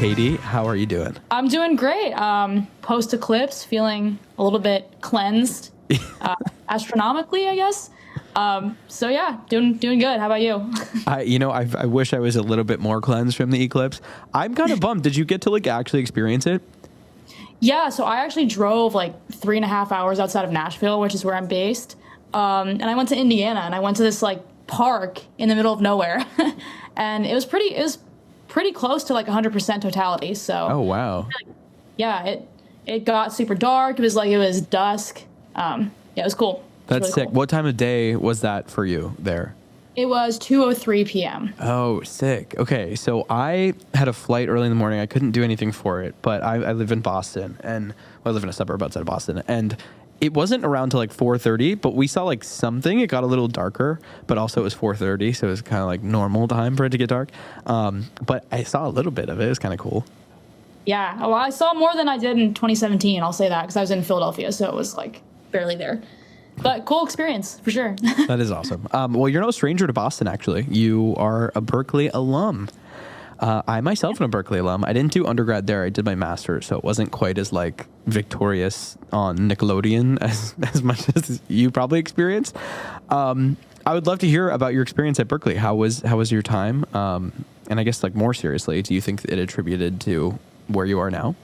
Katie. How are you doing? I'm doing great. Post-eclipse, feeling a little bit cleansed, astronomically, I guess. So yeah, doing good. How about you? I wish I was a little bit more cleansed from the eclipse. I'm kind of bummed. Did you get to actually experience it? Yeah, so I actually drove 3.5 hours outside of Nashville, which is where I'm based. And I went to Indiana, and I went to this park in the middle of nowhere, and it was pretty close to 100% totality. So oh wow, yeah, it got super dark. It was dusk. Yeah, it was cool. That's really sick. cool. What time of day was that for you there? It was 2:03 p.m. Oh, sick. Okay, so I had a flight early in the morning. I couldn't do anything for it, but I live in Boston, and I live in a suburb outside of Boston, and it wasn't around till 4:30, but we saw something. It got a little darker, but also it was 4:30, so it was kind of barely time for it to get dark. But I saw a little bit of it. It was kind of cool. Yeah, well, I saw more than I did in 2017. I'll say that because I was in Philadelphia, so it was barely there. But cool experience for sure. That is awesome. Well, you're no stranger to Boston, actually. You are a Berklee alum. I myself am a Berklee alum. I didn't do undergrad there. I did my master's, so it wasn't quite as victorious on Nickelodeon as much as you probably experienced. I would love to hear about your experience at Berklee. How was your time? And I guess more seriously, do you think it attributed to where you are now?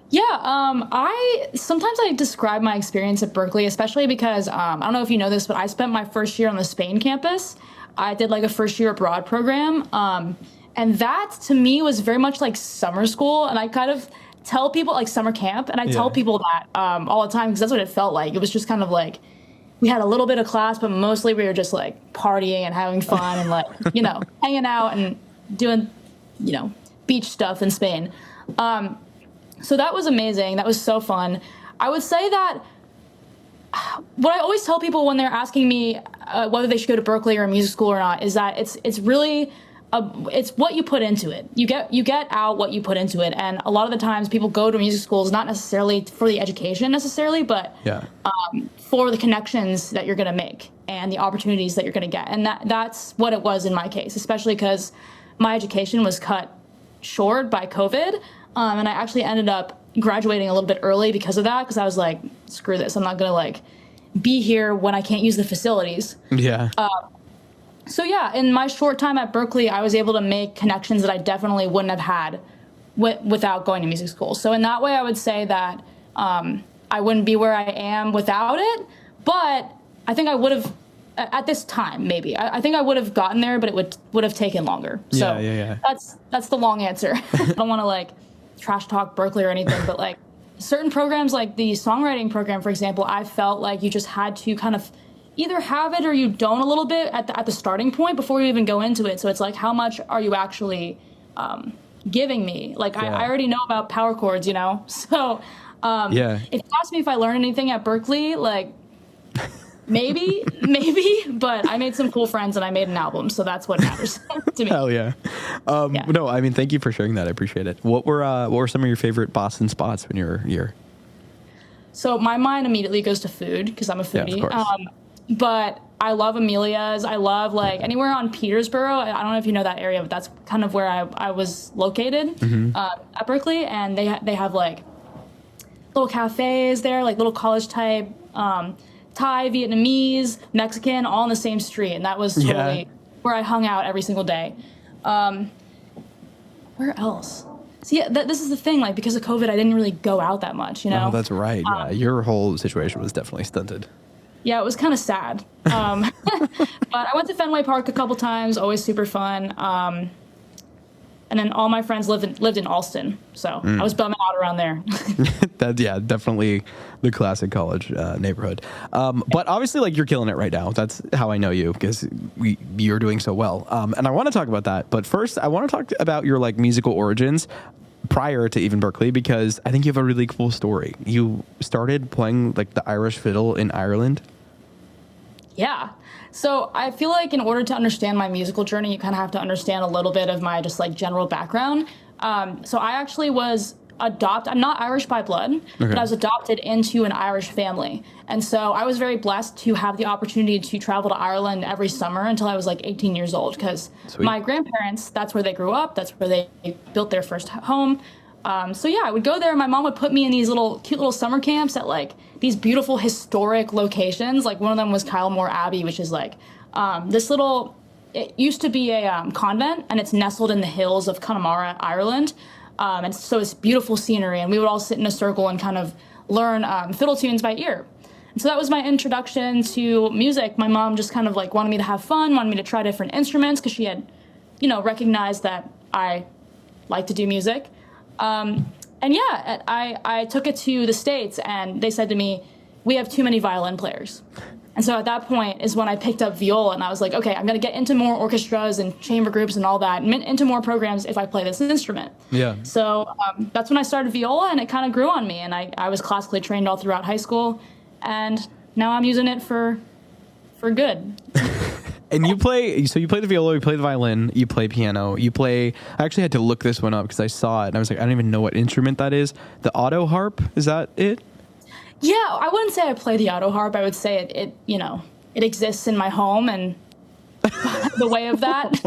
Yeah, I sometimes describe my experience at Berklee, especially because I don't know if you know this, but I spent my first year on the Spain campus. I did a first year abroad program, and that to me was very much like summer school. And I kind of tell people summer camp, and I tell people that all the time because that's what it felt like. It was just kind of we had a little bit of class, but mostly we were just partying and having fun and hanging out and doing beach stuff in Spain. So that was amazing. That was so fun. I would say that what I always tell people when they're asking me whether they should go to Berklee or a music school or not is that it's really it's what you put into it. You get out what you put into it, and a lot of the times people go to music schools not necessarily for the education necessarily, but for the connections that you're going to make and the opportunities that you're going to get. And that's what it was in my case, especially because my education was cut short by COVID. And I actually ended up graduating a little bit early because of that, because I was like, screw this. I'm not going to be here when I can't use the facilities. Yeah. So yeah, in my short time at Berklee, I was able to make connections that I definitely wouldn't have had without going to music school. So in that way, I would say that I wouldn't be where I am without it. But I think I would have, at this time, maybe. I think I would have gotten there, but it would have taken longer. So that's the long answer. I don't want to trash talk Berklee or anything, but certain programs like the songwriting program, for example, I felt like you just had to kind of either have it or you don't a little bit at the starting point before you even go into it. So it's how much are you actually giving me? I already know about power chords, So if you ask me if I learned anything at Berklee, maybe, but I made some cool friends and I made an album, so that's what matters to me. Hell yeah. No, I mean, thank you for sharing that. I appreciate it. What were some of your favorite Boston spots when you were here? So my mind immediately goes to food because I'm a foodie. Yeah, of course. But I love Amelia's. I love anywhere on Petersboro. I don't know if you know that area, but that's kind of where I was located at Berklee, and they have little cafes there, little college type. Thai, Vietnamese, Mexican, all on the same street. And that was totally where I hung out every single day. Where else? See, this is the thing, because of COVID, I didn't really go out that much, Oh, that's right. Yeah, your whole situation was definitely stunted. Yeah, it was kind of sad. But I went to Fenway Park a couple times, always super fun. And then all my friends lived in Alston, so I was bumming out around there. Definitely the classic college neighborhood. But obviously, you're killing it right now. That's how I know you, because you're doing so well. And I want to talk about that. But first, I want to talk about your musical origins prior to even Berklee, because I think you have a really cool story. You started playing the Irish fiddle in Ireland. Yeah. So I feel in order to understand my musical journey, you kind of have to understand a little bit of my just general background. So I actually was I'm not Irish by blood, but I was adopted into an Irish family. And so I was very blessed to have the opportunity to travel to Ireland every summer until I was like 18 years old, because my grandparents, that's where they grew up. That's where they built their first home. So yeah, I would go there. My mom would put me in these cute little summer camps at like these beautiful historic locations. Like one of them was Kylemore Abbey, which is like this little, it used to be a convent, and it's nestled in the hills of Connemara, Ireland. And so it's beautiful scenery, and we would all sit in a circle and kind of learn fiddle tunes by ear. And so that was my introduction to music. My mom just kind of like wanted me to have fun, wanted me to try different instruments, because she had, recognized that I like to do music. And yeah, I took it to the States, and they said to me, we have too many violin players. And so at that point is when I picked up viola, and I was like, okay, I'm going to get into more orchestras and chamber groups and all that, and into more programs if I play this instrument. Yeah. So that's when I started viola, and it kind of grew on me. And I was classically trained all throughout high school, and now I'm using it for good. And you play the viola, you play the violin, you play piano, I actually had to look this one up because I saw it, and I was like, I don't even know what instrument that is. The auto harp, is that it? Yeah, I wouldn't say I play the auto harp. I would say it exists in my home, and the way of that,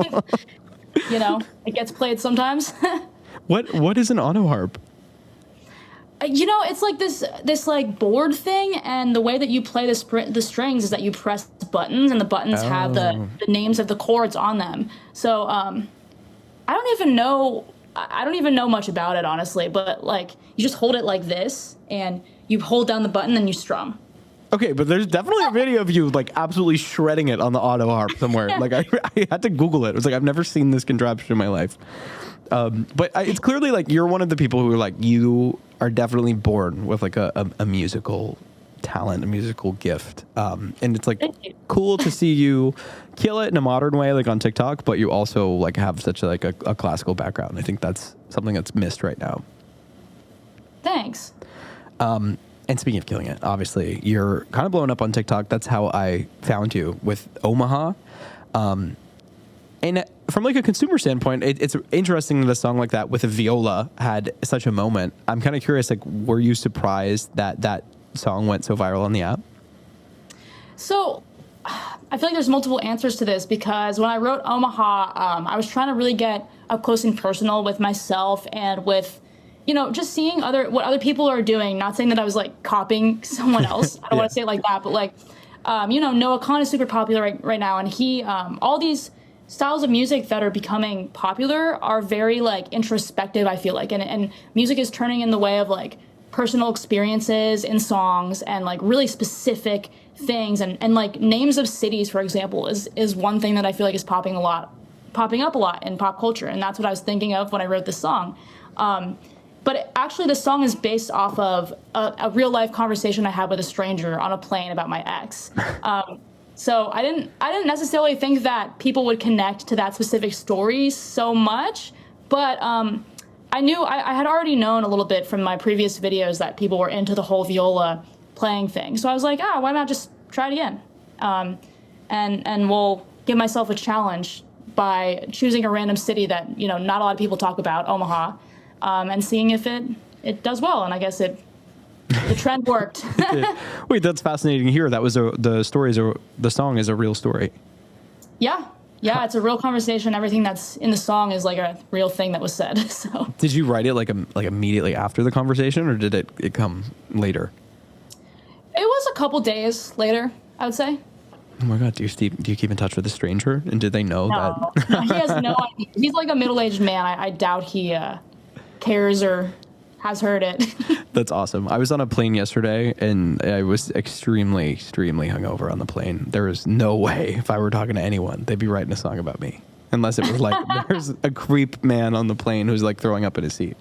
it gets played sometimes. What is an auto harp? It's like this like board thing, and the way that you play the strings is that you press buttons, and the buttons have the names of the chords on them. So I don't even know much about it, honestly, but like you just hold it like this, and you hold down the button and you strum. Okay, but there's definitely a video of you like absolutely shredding it on the auto harp somewhere. Like I had to Google it. It was like, I've never seen this contraption in my life. But it's clearly like you're one of the people who are like, you are definitely born with like a musical talent, a musical gift. And it's like cool to see you kill it in a modern way, like on TikTok, but you also like have such a classical background. I think that's something that's missed right now. Thanks. And speaking of killing it, obviously you're kind of blowing up on TikTok. That's how I found you with Omaha. And from like a consumer standpoint, it's interesting that a song like that with a viola had such a moment. I'm kind of curious, like, were you surprised that song went so viral on the app? So I feel like there's multiple answers to this, because when I wrote Omaha, I was trying to really get up close and personal with myself and with, just seeing what other people are doing. Not saying that I was like copying someone else. I don't want to say it like that, but like, Noah Kahan is super popular right now, and he, all these styles of music that are becoming popular are very like introspective, I feel like, and music is turning in the way of like personal experiences in songs and like really specific things, and like names of cities, for example, is one thing that I feel like is popping up a lot in pop culture, and that's what I was thinking of when I wrote this song. But actually, the song is based off of a real life conversation I had with a stranger on a plane about my ex. So I didn't necessarily think that people would connect to that specific story so much, but I knew I had already known a little bit from my previous videos that people were into the whole viola playing thing. So I was like, why not just try it again? And we'll give myself a challenge by choosing a random city that not a lot of people talk about, Omaha. And seeing if it does well, and I guess the trend worked. Wait, that's fascinating to hear. That was the song is a real story. Yeah, it's a real conversation. Everything that's in the song is like a real thing that was said. So, did you write it like immediately after the conversation, or did it come later? It was a couple days later, I would say. Oh my God, do you keep in touch with a stranger? And did they know that? No, he has no idea. He's like a middle-aged man. I doubt he cares or has heard it. That's awesome. I was on a plane yesterday, and I was extremely, extremely hungover on the plane. There was no way if I were talking to anyone, they'd be writing a song about me. Unless it was like, there's a creep man on the plane who's like throwing up in his seat.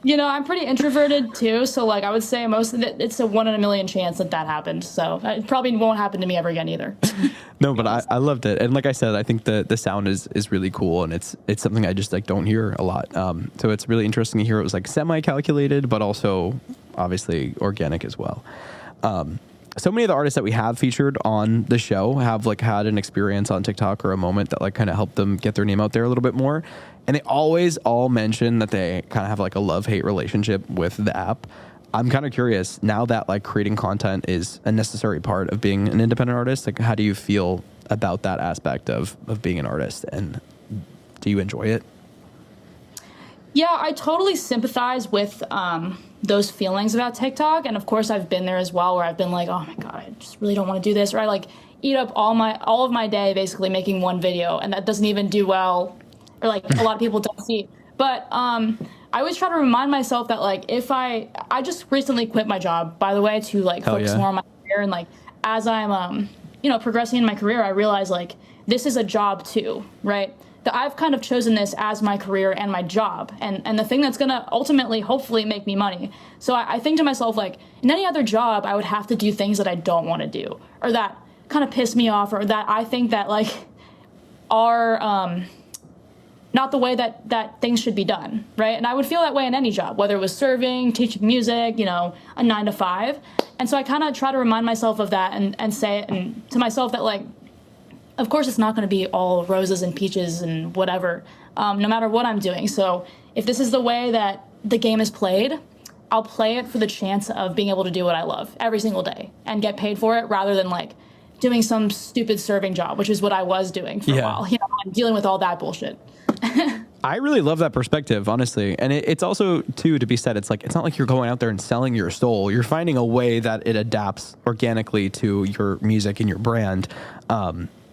I'm pretty introverted too, so like I would say most of it, it's a 1 in a million chance that happened. So it probably won't happen to me ever again either. No, but I loved it, and like I said, I think the sound is really cool, and it's something I just like don't hear a lot. So it's really interesting to hear. It was like semi-calculated, but also obviously organic as well. So many of the artists that we have featured on the show have like had an experience on TikTok or a moment that like kind of helped them get their name out there a little bit more. And they always all mention that they kind of have like a love-hate relationship with the app. I'm kind of curious now that like creating content is a necessary part of being an independent artist. Like, how do you feel about that aspect of being an artist, and do you enjoy it? Yeah, I totally sympathize with those feelings about TikTok. And of course, I've been there as well, where I've been like, oh my God, I just really don't want to do this. Or I like eat up all of my day basically making one video, and that doesn't even do well, or like a lot of people don't see. But I always try to remind myself that like if I just recently quit my job, by the way, to like focus more on my career. And like as I'm progressing in my career, I realize like this is a job too, right? That I've kind of chosen this as my career and my job, and the thing that's gonna ultimately hopefully make me money. So I think to myself, like, in any other job I would have to do things that I don't want to do, or that kind of piss me off, or that I think that like are not the way that things should be done, right? And I would feel that way in any job, whether it was serving, teaching music, a 9-to-5. And so I kind of try to remind myself of that and say it and to myself that like, of course, it's not going to be all roses and peaches and whatever, no matter what I'm doing. So if this is the way that the game is played, I'll play it for the chance of being able to do what I love every single day and get paid for it, rather than like doing some stupid serving job, which is what I was doing for a while. I'm dealing with all that bullshit. I really love that perspective, honestly. And it's also, too, to be said, it's like, it's not like you're going out there and selling your soul. You're finding a way that it adapts organically to your music and your brand.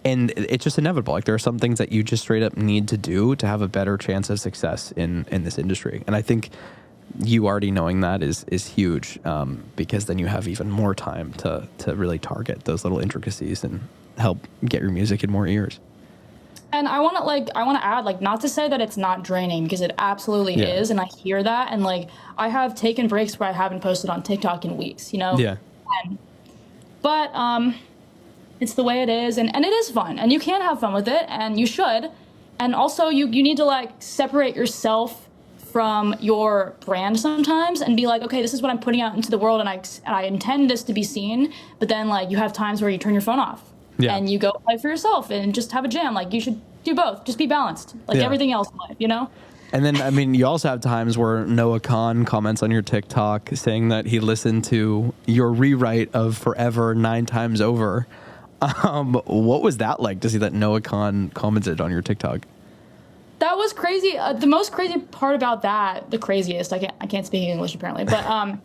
And it's just inevitable. Like, there are some things that you just straight up need to do to have a better chance of success in this industry. And I think you already knowing that is huge, because then you have even more time to really target those little intricacies and help get your music in more ears. And I want to add, like, not to say that it's not draining, because it absolutely is. And I hear that. And like, I have taken breaks where I haven't posted on TikTok in weeks, Yeah. But it's the way it is. And it is fun, and you can have fun with it, and you should. And also you need to like separate yourself from your brand sometimes and be like, okay, this is what I'm putting out into the world, and I intend this to be seen. But then like you have times where you turn your phone off. Yeah. And you go play for yourself and just have a jam. Like, you should do both. Just be balanced, like everything else in life, And then, I mean, you also have times where Noah Kahan comments on your TikTok saying that he listened to your rewrite of Forever 9 times over. What was that like to see that Noah Kahan commented on your TikTok? That was crazy. The most crazy part about that, the craziest, I can't speak English apparently, but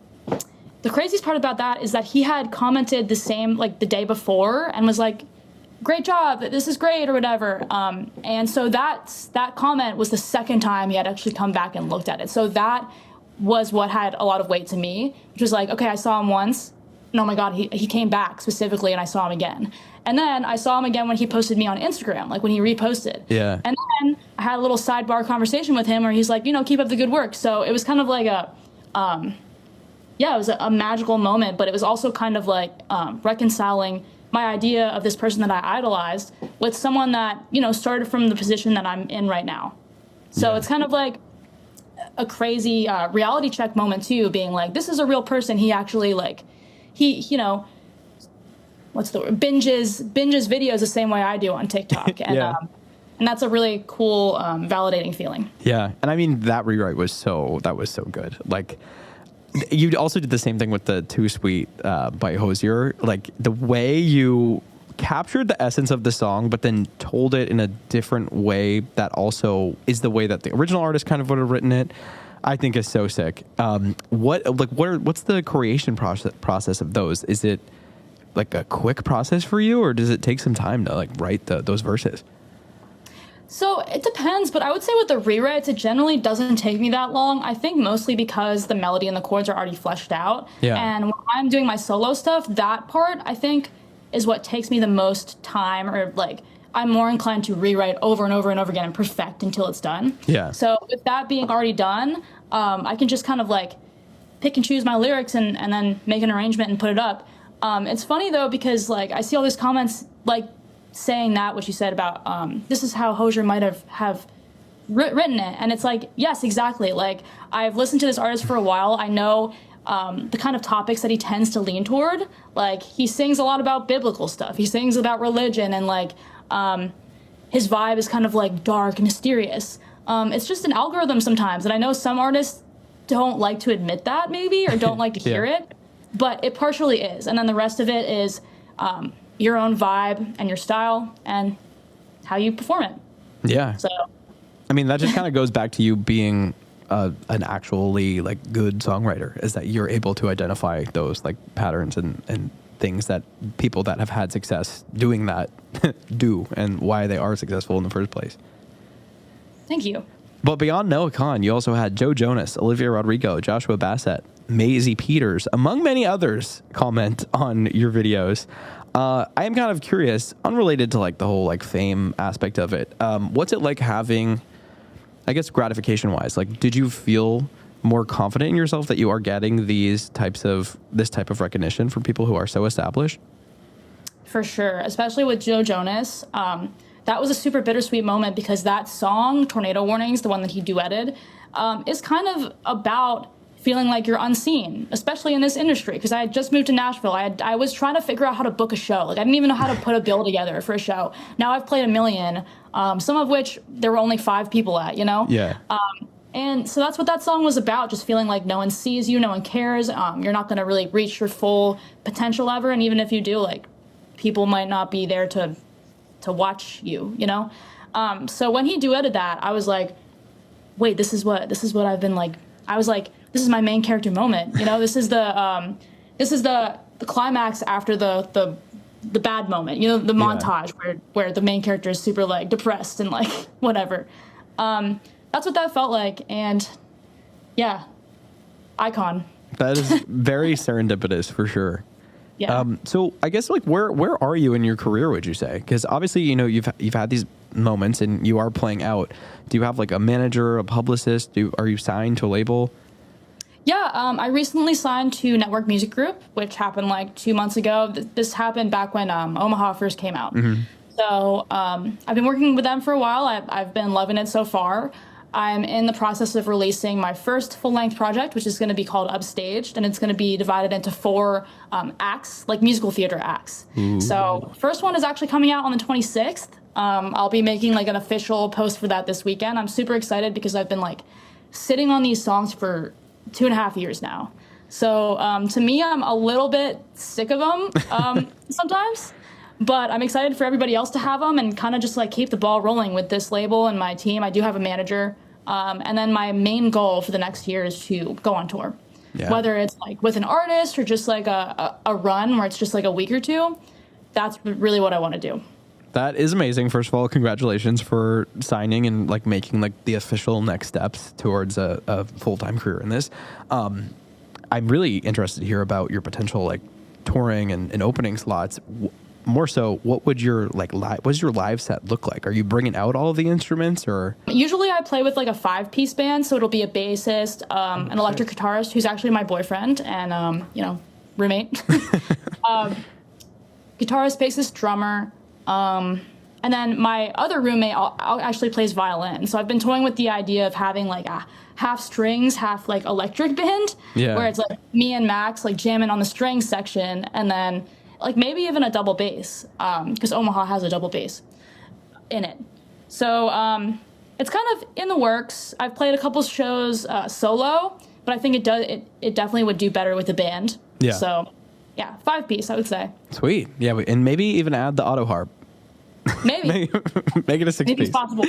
the craziest part about that is that he had commented the same, like, the day before, and was like, great job, this is great, or whatever. And so that comment was the second time he had actually come back and looked at it. So that was what had a lot of weight to me, which was like, okay, I saw him once, and oh my God, he came back specifically, and I saw him again. And then I saw him again when he posted me on Instagram, like when he reposted. Yeah. And then I had a little sidebar conversation with him where he's like, keep up the good work. So it was kind of like it was a magical moment, but it was also kind of like reconciling my idea of this person that I idolized with someone that, started from the position that I'm in right now. So it's kind of like a crazy reality check moment too, being like, this is a real person. He actually like, what's the word? Binges videos the same way I do on TikTok. And, and that's a really cool, validating feeling. Yeah. And I mean, that rewrite was so good. Like, you also did the same thing with the Too Sweet by Hozier. Like, the way you captured the essence of the song, but then told it in a different way that also is the way that the original artist kind of would have written it, I think is so sick. What's the creation process of those? Is it like a quick process for you, or does it take some time to like write those verses? So it depends, but I would say with the rewrites, it generally doesn't take me that long. I think mostly because the melody and the chords are already fleshed out. Yeah. And when I'm doing my solo stuff, that part, I think, is what takes me the most time, or like I'm more inclined to rewrite over and over and over again and perfect until it's done. Yeah. So with that being already done, I can just kind of like pick and choose my lyrics and then make an arrangement and put it up. It's funny though, because like I see all these comments like saying that what you said about this is how Hozier might have written it, and it's like, yes, exactly. Like, I've listened to this artist for a while. I know the kind of topics that he tends to lean toward. Like, he sings a lot about biblical stuff. He sings about religion, and like his vibe is kind of like dark, mysterious. it's just an algorithm sometimes. And I know some artists don't like to admit that maybe, or don't like to hear it, but it partially is. And then the rest of it is your own vibe and your style and how you perform it. Yeah. So, I mean, that just kind of goes back to you being an actually like good songwriter, is that you're able to identify those like patterns and things that people that have had success doing that do, and why they are successful in the first place. Thank you. But beyond Noah Kahan, you also had Joe Jonas, Olivia Rodrigo, Joshua Bassett, Maisie Peters, among many others, comment on your videos. I am kind of curious, unrelated to like the whole like fame aspect of it. What's it like having, I guess, gratification wise? Like, did you feel more confident in yourself that you are getting this type of recognition from people who are so established? For sure, especially with Joe Jonas. That was a super bittersweet moment because that song, Tornado Warnings, the one that he duetted, is kind of about feeling like you're unseen, especially in this industry. Because I had just moved to Nashville. I was trying to figure out how to book a show. Like, I didn't even know how to put a bill together for a show. Now I've played 1 million, some of which there were only 5 people at, you know? Yeah. And so that's what that song was about, just feeling like no one sees you, no one cares. You're not going to really reach your full potential ever. And even if you do, like, people might not be there to watch you, you know? So when he duetted that, I was like, wait, this is what I've been like. I was like, this is my main character moment, you know? This is the climax after the bad moment, you know, the montage where the main character is super like depressed and like whatever. That's what that felt like. And yeah, icon. That is very serendipitous for sure. Yeah. So I guess like where are you in your career, would you say? Because obviously, you know, you've had these moments and you are playing out. Do you have like a manager, a publicist? Are you signed to a label? Yeah, I recently signed to Network Music Group, which happened like 2 months ago. This happened back when Omaha first came out. Mm-hmm. So I've been working with them for a while. I've been loving it so far. I'm in the process of releasing my first full-length project, which is going to be called Upstaged, and it's going to be divided into 4 acts, like musical theater acts. Ooh. So first one is actually coming out on the 26th. I'll be making like an official post for that this weekend. I'm super excited because I've been like sitting on these songs for 2.5 years now. So to me, I'm a little bit sick of them sometimes. But I'm excited for everybody else to have them and kind of just like keep the ball rolling with this label and my team. I do have a manager. And then my main goal for the next year is to go on tour. Yeah. Whether it's like with an artist or just like a run where it's just like a week or 2. That's really what I want to do. That is amazing. First of all, congratulations for signing and like making like the official next steps towards a full-time career in this. I'm really interested to hear about your potential like touring and opening slots. More so, what would your what's your live set look like? Are you bringing out all of the instruments, or? Usually I play with like a 5-piece band, so it'll be a bassist, an electric guitarist who's actually my boyfriend and you know, roommate, guitarist, bassist, drummer, and then my other roommate actually plays violin. So I've been toying with the idea of having like a half strings, half like electric band, where it's like me and Max like jamming on the strings section, and then like maybe even a double bass, because Omaha has a double bass in it. So it's kind of in the works. I've played a couple shows solo, but I think it definitely would do better with a band. Yeah. So yeah, 5-piece, I would say. Sweet. Yeah, and maybe even add the auto harp. Maybe. Make it a 6-piece. Maybe it's possible.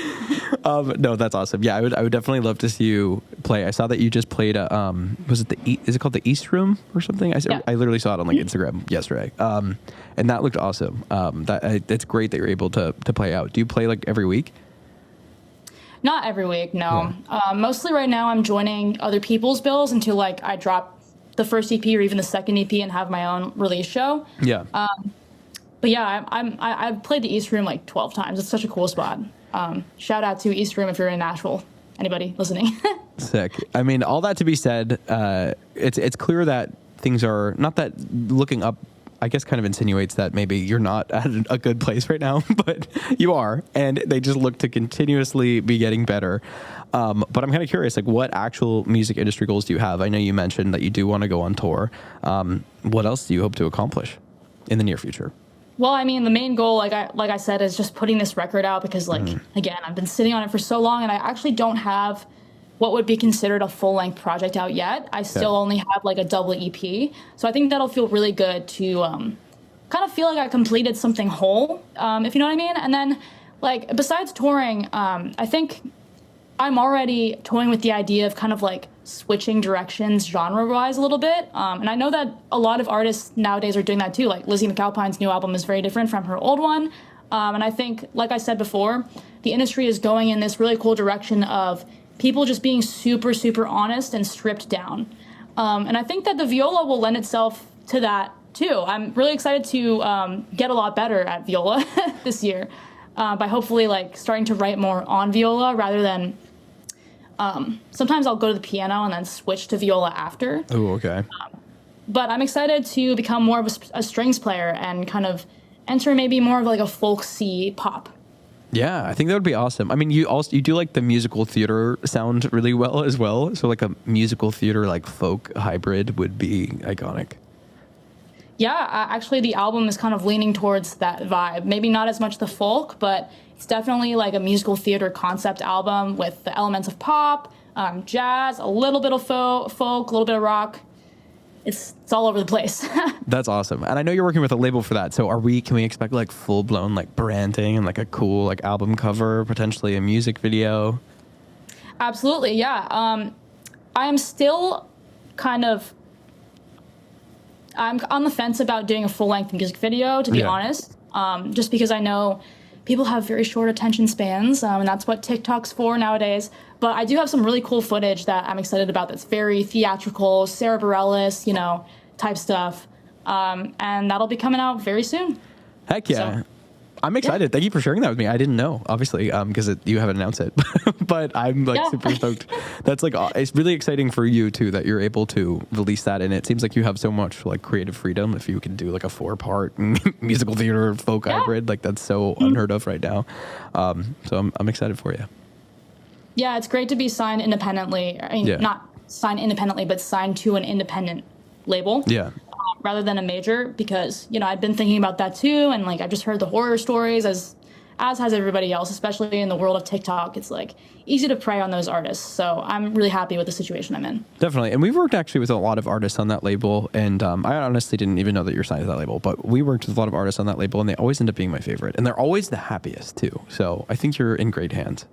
No, that's awesome. Yeah, I would definitely love to see you play. I saw that you just played is it called the East Room or something? I literally saw it on like Instagram yesterday. And that looked awesome. It's great that you're able to play out. Do you play like every week? Not every week, no. Yeah. Mostly right now I'm joining other people's bills until like I drop the first EP or even the second EP and have my own release show. Yeah. But yeah, I've played the East Room like 12 times. It's such a cool spot. Shout out to East Room if you're in Nashville. Anybody listening? Sick. I mean, all that to be said, it's clear that things are not that looking up, I guess kind of insinuates that maybe you're not at a good place right now, but you are, and they just look to continuously be getting better. But I'm kind of curious, like what actual music industry goals do you have? I know you mentioned that you do want to go on tour. What else do you hope to accomplish in the near future? Well, I mean, the main goal, like I said, is just putting this record out because, like, again, I've been sitting on it for so long, and I actually don't have what would be considered a full-length project out yet. I still only have, like, a double EP. So I think that'll feel really good to kind of feel like I completed something whole, if you know what I mean. And then, like, besides touring, I think I'm already toying with the idea of kind of, like, switching directions genre-wise a little bit. And I know that a lot of artists nowadays are doing that too. Like Lizzie McAlpine's new album is very different from her old one. And I think, like I said before, the industry is going in this really cool direction of people just being super, super honest and stripped down. And I think that the viola will lend itself to that too. I'm really excited to get a lot better at viola this year by hopefully like starting to write more on viola rather than sometimes I'll go to the piano and then switch to viola after. Oh, okay. But I'm excited to become more of a strings player and kind of enter maybe more of like a folksy pop. Yeah, I think that would be awesome. I mean, you do like the musical theater sound really well as well. So like a musical theater like folk hybrid would be iconic. Yeah, actually the album is kind of leaning towards that vibe. Maybe not as much the folk, but it's definitely like a musical theater concept album with the elements of pop, jazz, a little bit of folk, a little bit of rock. It's all over the place. That's awesome. And I know you're working with a label for that. So can we expect like full blown like branding and like a cool like album cover, potentially a music video? Absolutely. Yeah. I'm still I'm on the fence about doing a full length music video, to be honest. Just because I know people have very short attention spans, and that's what TikTok's for nowadays. But I do have some really cool footage that I'm excited about that's very theatrical, Sarah Bareilles, type stuff. And that'll be coming out very soon. Heck yeah. So, I'm excited. Yeah. Thank you for sharing that with me. I didn't know, obviously, because you haven't announced it. But I'm like super stoked. That's like, it's really exciting for you too, that you're able to release that. And it seems like you have so much like creative freedom if you can do like a 4-part musical theater folk hybrid. Like that's so unheard of right now. So I'm excited for you. Yeah, it's great to be signed independently. I mean, not signed independently, but signed to an independent label. Yeah. Rather than a major, because, I've been thinking about that too. And like, I've just heard the horror stories as has everybody else, especially in the world of TikTok. It's like easy to prey on those artists. So I'm really happy with the situation I'm in. Definitely. And we've worked actually with a lot of artists on that label. And I honestly didn't even know that you're signed to that label, but we worked with a lot of artists on that label and they always end up being my favorite. And they're always the happiest too. So I think you're in great hands.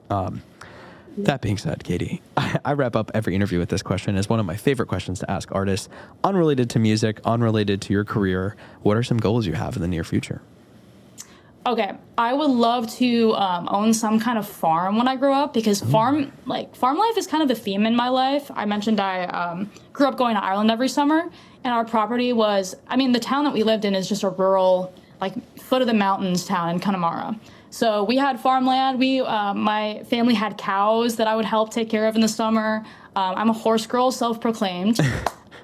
That being said, Katie, I wrap up every interview with this question. It's one of my favorite questions to ask artists, unrelated to music, unrelated to your career. What are some goals you have in the near future? Okay, I would love to own some kind of farm when I grow up, because farm life is kind of the theme in my life. I mentioned I grew up going to Ireland every summer, and our property was, the town that we lived in is just a rural, like foot of the mountains town in Connemara. So we had farmland. My family had cows that I would help take care of in the summer. I'm a horse girl, self-proclaimed.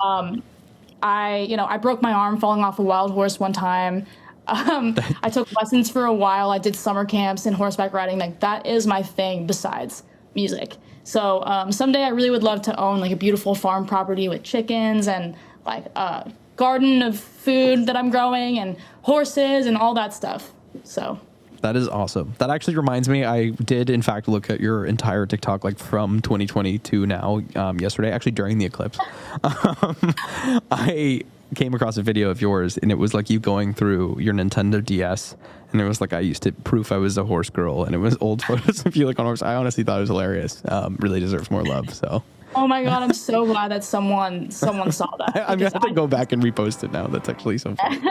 I broke my arm falling off a wild horse one time. I took lessons for a while. I did summer camps and horseback riding. Like that is my thing besides music. So someday I really would love to own like a beautiful farm property with chickens and like a garden of food that I'm growing and horses and all that stuff. So. That is awesome. That actually reminds me, I did in fact look at your entire TikTok like from 2020 to now yesterday, actually during the eclipse. I came across a video of yours and it was like you going through your Nintendo DS and it was like I used to proof I was a horse girl and it was old photos of you like on horse. I honestly thought it was hilarious. Really deserves more love. So. Oh my God, I'm so glad that someone saw that. I'm going to have to go back and repost it now. That's actually so funny.